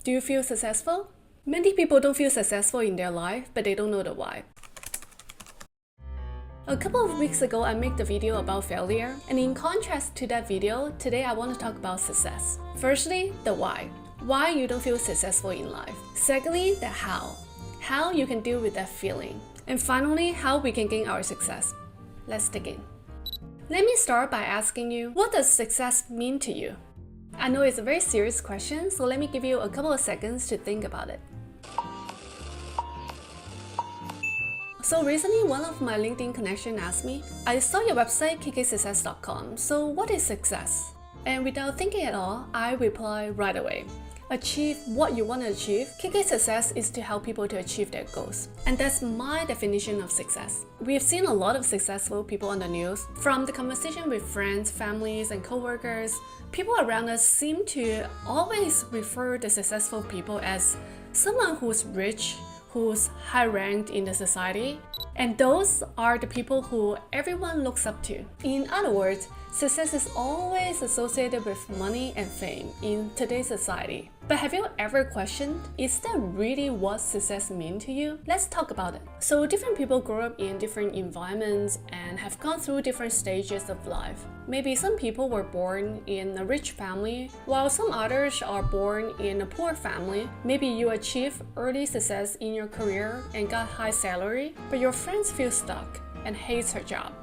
Do you feel successful? Many people don't feel successful in their life, but they don't know the why. A couple of weeks ago, I made a video about failure, and in contrast to that video, today I want to talk about success. Firstly, the why. Why you don't feel successful in life. Secondly, the how. How you can deal with that feeling. And finally, how we can gain our success. Let's dig in. Let me start by asking you, what does success mean to you? I know it's a very serious question, so let me give you a couple of seconds to think about it. So recently, one of my LinkedIn connections asked me, I saw your website kksuccess.com, so what is success? And without thinking at all, I reply right away. Achieve what you want to achieve. KK Success is to help people to achieve their goals. And that's my definition of success. We've seen a lot of successful people on the news. From the conversation with friends, families, and coworkers, people around us seem to always refer to successful people as someone who's rich, who's high ranked in the society, and those are the people who everyone looks up to. In other words, success is always associated with money and fame in today's society. But have you ever questioned, is that really what success means to you? Let's talk about it. So different people grow up in different environments and have gone through different stages of life. Maybe some people were born in a rich family, while some others are born in a poor family. Maybe you achieve early success in your career and got high salary, but your friends feel stuck and hates her job.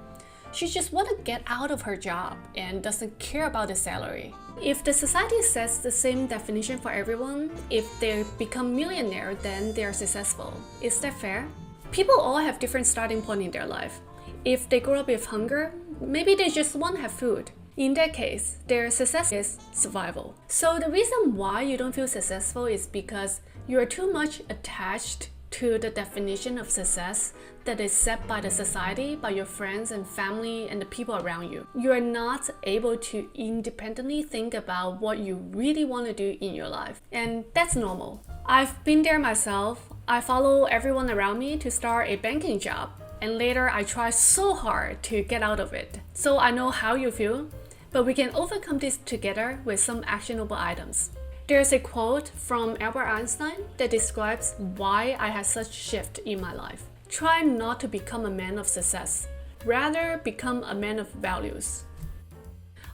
She just wants to get out of her job and doesn't care about the salary. If the society sets the same definition for everyone, if they become millionaire, then they are successful. Is that fair? People all have different starting point in their life. If they grow up with hunger, maybe they just want to have food. In that case, their success is survival. So the reason why you don't feel successful is because you are too much attached to the definition of success that is set by the society, by your friends and family and the people around you. You are not able to independently think about what you really want to do in your life. And that's normal. I've been there myself. I follow everyone around me to start a banking job. And later I try so hard to get out of it. So I know how you feel, but we can overcome this together with some actionable items. There's a quote from Albert Einstein that describes why I had such a shift in my life. Try not to become a man of success, rather become a man of values.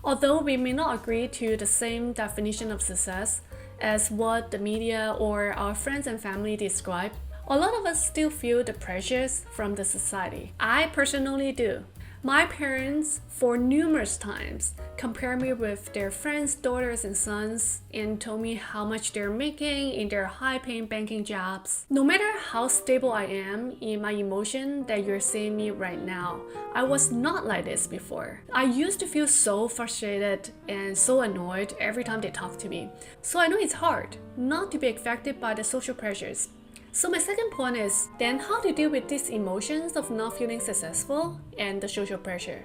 Although we may not agree to the same definition of success as what the media or our friends and family describe, a lot of us still feel the pressures from the society. I personally do. My parents, for numerous times, compared me with their friends' daughters and sons and told me how much they're making in their high-paying banking jobs. No matter how stable I am in my emotion that you're seeing me right now, I was not like this before. I used to feel so frustrated and so annoyed every time they talk to me. So I know it's hard not to be affected by the social pressures. So my second point is then how to deal with these emotions of not feeling successful and the social pressure.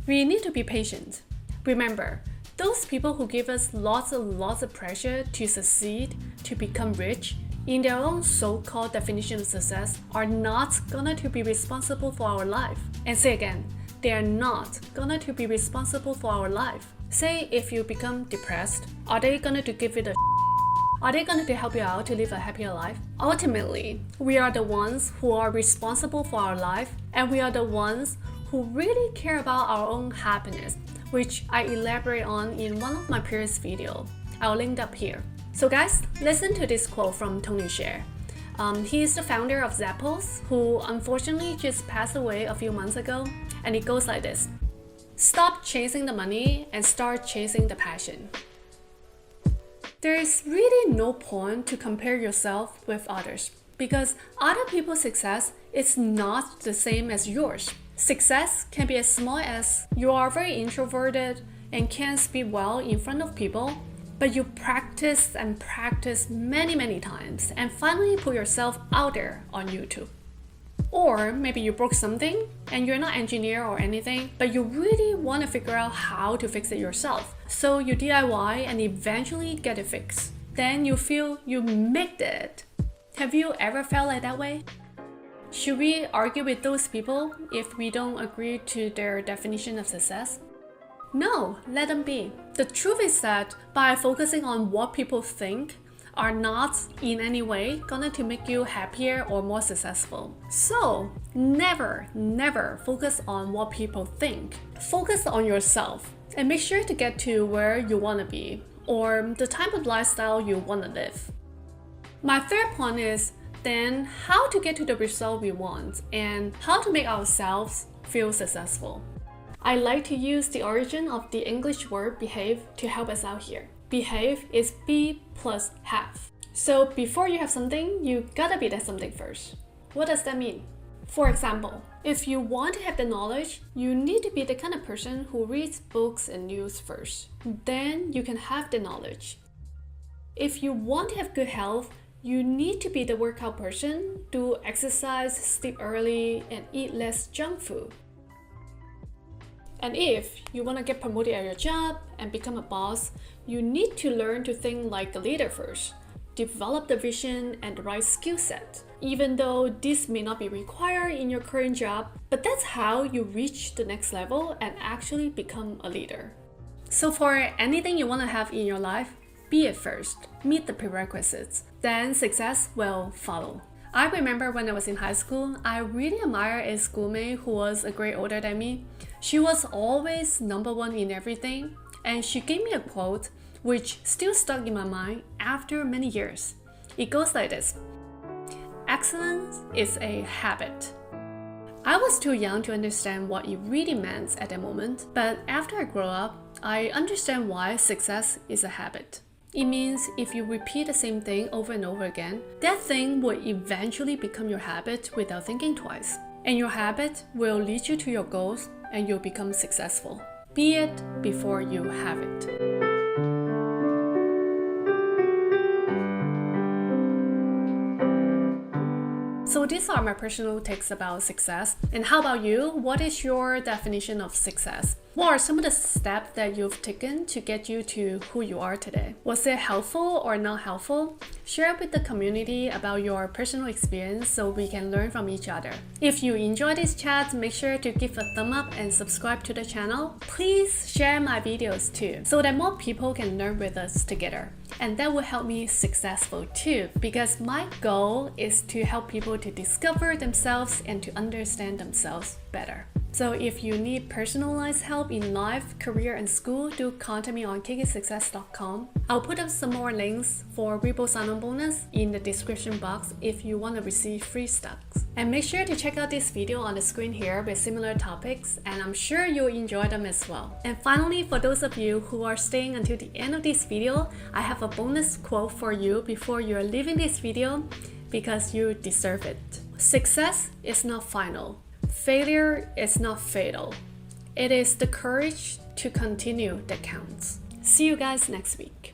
We need to be patient. Remember, those people who give us lots of pressure to succeed, to become rich, in their own so-called definition of success, are not gonna to be responsible for our life. And say again, they are not gonna to be responsible for our life. Say if you become depressed, are they gonna to give it a Are they going to help you out to live a happier life? Ultimately, we are the ones who are responsible for our life, and we are the ones who really care about our own happiness, which I elaborate on in one of my previous videos. I'll link up here. So guys, listen to this quote from Tony Hsieh. He is the founder of Zappos, who unfortunately just passed away a few months ago, and it goes like this. Stop chasing the money and start chasing the passion. There is really no point to compare yourself with others because other people's success is not the same as yours. Success can be as small as you are very introverted and can't speak well in front of people, but you practice and practice many times and finally put yourself out there on YouTube. Or maybe you broke something and you're not an engineer or anything, but you really want to figure out how to fix it yourself. So you DIY and eventually get it fixed. Then you feel you made it. Have you ever felt like that way? Should we argue with those people if we don't agree to their definition of success? No, let them be. The truth is that by focusing on what people think, are not in any way going to make you happier or more successful. So never focus on what people think. Focus on yourself and make sure to get to where you want to be or the type of lifestyle you want to live. My third point is then how to get to the result we want and how to make ourselves feel successful. I like to use the origin of the English word behave to help us out here. Behave is be plus have. So before you have something, you gotta be that something first. What does that mean? For example, if you want to have the knowledge, you need to be the kind of person who reads books and news first. Then you can have the knowledge. If you want to have good health, you need to be the workout person, do exercise, sleep early, and eat less junk food. And if you want to get promoted at your job and become a boss, you need to learn to think like a leader first. Develop the vision and the right skill set. Even though this may not be required in your current job, but that's how you reach the next level and actually become a leader. So for anything you want to have in your life, be it first. Meet the prerequisites. Then success will follow. I remember when I was in high school, I really admired a schoolmate who was a grade older than me. She was always number one in everything, and she gave me a quote which still stuck in my mind after many years. It goes like this: excellence is a habit. I was too young to understand what it really meant at that moment, but after I grow up, I understand why success is a habit. It means if you repeat the same thing over and over again, that thing will eventually become your habit without thinking twice. And your habit will lead you to your goals and you'll become successful. Be it before you have it. So these are my personal takes about success. And how about you? What is your definition of success? What are some of the steps that you've taken to get you to who you are today? Was it helpful or not helpful? Share with the community about your personal experience so we can learn from each other. If you enjoy this chat, make sure to give a thumb up and subscribe to the channel. Please share my videos too, so that more people can learn with us together. And that will help me successful too, because my goal is to help people to discover themselves and to understand themselves better. So if you need personalized help in life, career, and school, do contact me on kksuccess.com. I'll put up some more links for Ripple sign-on bonus in the description box if you want to receive free stocks. And make sure to check out this video on the screen here with similar topics, and I'm sure you'll enjoy them as well. And finally, for those of you who are staying until the end of this video, I have a bonus quote for you before you're leaving this video because you deserve it. Success is not final. Failure is not fatal. It is the courage to continue that counts. See you guys next week.